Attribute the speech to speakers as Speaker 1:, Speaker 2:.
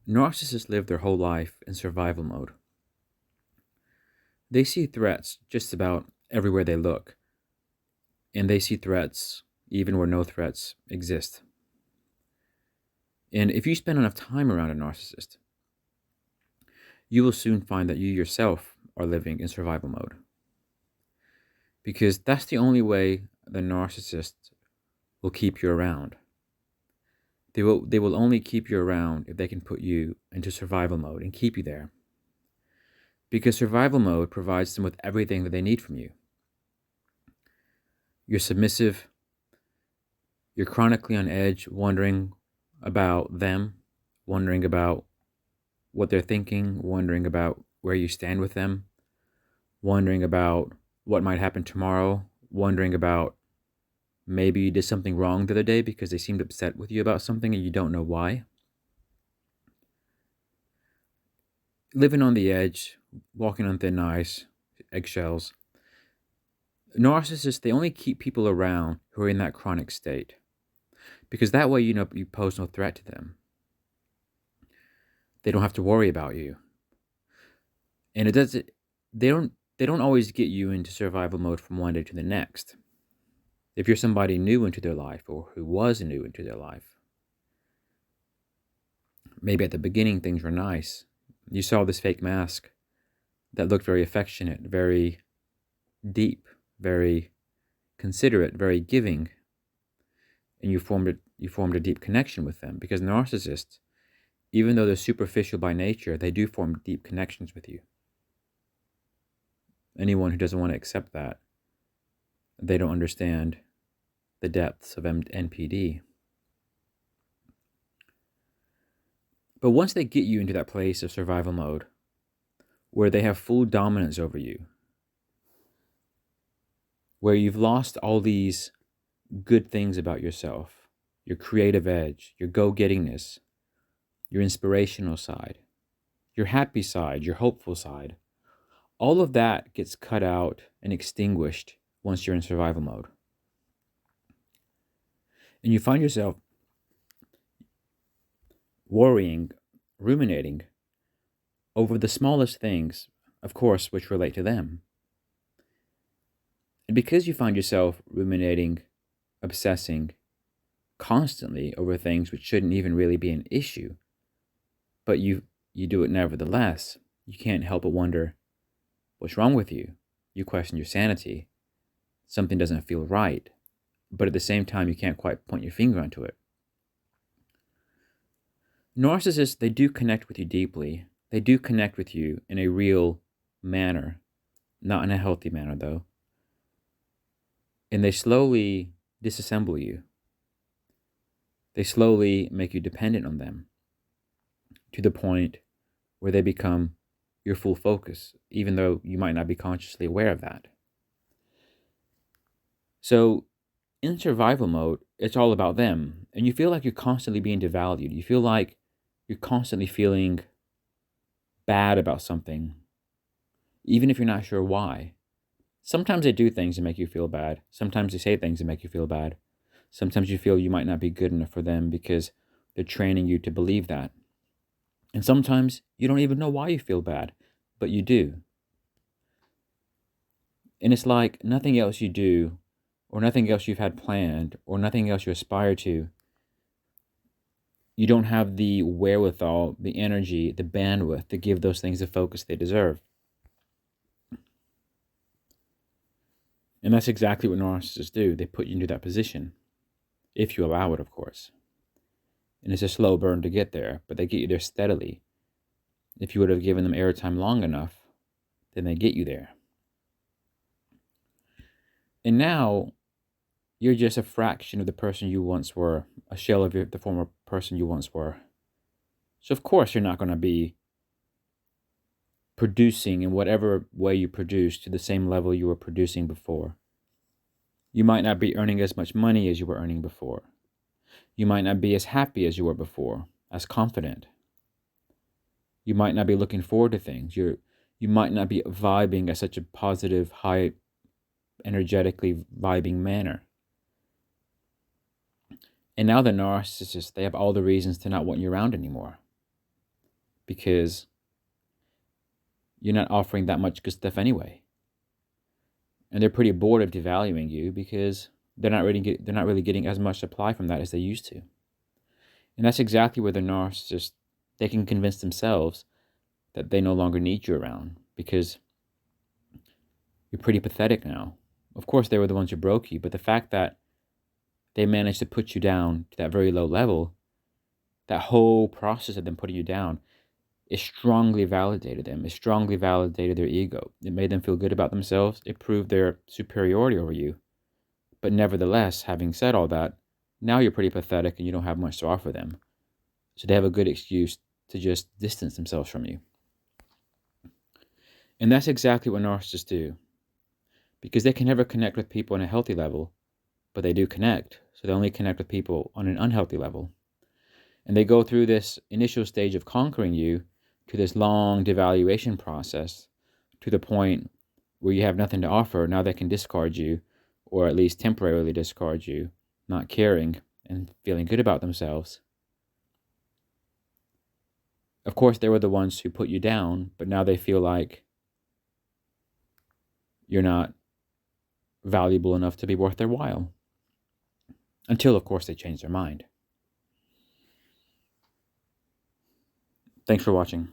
Speaker 1: Narcissists live their whole life in survival mode. They see threats just about everywhere they look, and they see threats even where no threats exist. And if you spend enough time around a narcissist, you will soon find that you yourself are living in survival mode. Because that's the only way the narcissist will keep you around. They will only keep you around if they can put you into survival mode and keep you there. Because survival mode provides them with everything that they need from you. You're submissive, you're chronically on edge, wondering about them, wondering about what they're thinking, wondering about where you stand with them, wondering about what might happen tomorrow, wondering about maybe you did something wrong the other day because they seemed upset with you about something and you don't know why. Living on the edge, walking on thin ice, eggshells. Narcissists, they only keep people around who are in that chronic state. Because that way, you pose no threat to them. They don't have to worry about you. And they don't always get you into survival mode from one day to the next. If you're somebody new into their life or who was new into their life, maybe at the beginning things were nice. You saw this fake mask that looked very affectionate, very deep, very considerate, very giving, and you formed a deep connection with them. Because narcissists, even though they're superficial by nature, they do form deep connections with you. Anyone who doesn't want to accept that, they don't understand the depths of NPD. But once they get you into that place of survival mode, where they have full dominance over you, where you've lost all these good things about yourself, your creative edge, your go-gettingness, your inspirational side, your happy side, your hopeful side, all of that gets cut out and extinguished once you're in survival mode. And you find yourself worrying, ruminating over the smallest things, of course, which relate to them. And because you find yourself ruminating, obsessing constantly over things which shouldn't even really be an issue, but you do it nevertheless, you can't help but wonder, what's wrong with you? You question your sanity. Something doesn't feel right. But at the same time, you can't quite point your finger onto it. Narcissists, they do connect with you deeply. They do connect with you in a real manner, not in a healthy manner, though. And they slowly disassemble you. They slowly make you dependent on them to the point where they become your full focus, even though you might not be consciously aware of that. So in survival mode, it's all about them. And you feel like you're constantly being devalued. You feel like you're constantly feeling bad about something, even if you're not sure why. Sometimes they do things to make you feel bad. Sometimes they say things to make you feel bad. Sometimes you feel you might not be good enough for them because they're training you to believe that. And sometimes you don't even know why you feel bad, but you do. And it's like nothing else you do, or nothing else you've had planned, or nothing else you aspire to, you don't have the wherewithal, the energy, the bandwidth to give those things the focus they deserve. And that's exactly what narcissists do. They put you into that position, if you allow it, of course. And it's a slow burn to get there, but they get you there steadily. If you would have given them airtime long enough, then they get you there. And now, you're just a fraction of the person you once were, a shell of the former person you once were. So of course you're not going to be producing in whatever way you produce to the same level you were producing before. You might not be earning as much money as you were earning before. You might not be as happy as you were before, as confident. You might not be looking forward to things. You might not be vibing at such a positive, high, energetically vibing manner. And now the narcissists, they have all the reasons to not want you around anymore. because you're not offering that much good stuff anyway. And they're pretty bored of devaluing you because they're not really getting as much supply from that as they used to. And that's exactly where the narcissist, they can convince themselves that they no longer need you around because you're pretty pathetic now. Of course, they were the ones who broke you, but the fact that they managed to put you down to that very low level, that whole process of them putting you down, it strongly validated them. It strongly validated their ego. It made them feel good about themselves. It proved their superiority over you. But nevertheless, having said all that, now you're pretty pathetic and you don't have much to offer them. So they have a good excuse to just distance themselves from you. And that's exactly what narcissists do. Because they can never connect with people on a healthy level, but they do connect. So they only connect with people on an unhealthy level. And they go through this initial stage of conquering you to this long devaluation process to the point where you have nothing to offer. Now they can discard you, or at least temporarily discard you, not caring and feeling good about themselves. Of course, they were the ones who put you down, but now they feel like you're not valuable enough to be worth their while. Until, of course, they change their mind. Thanks for watching.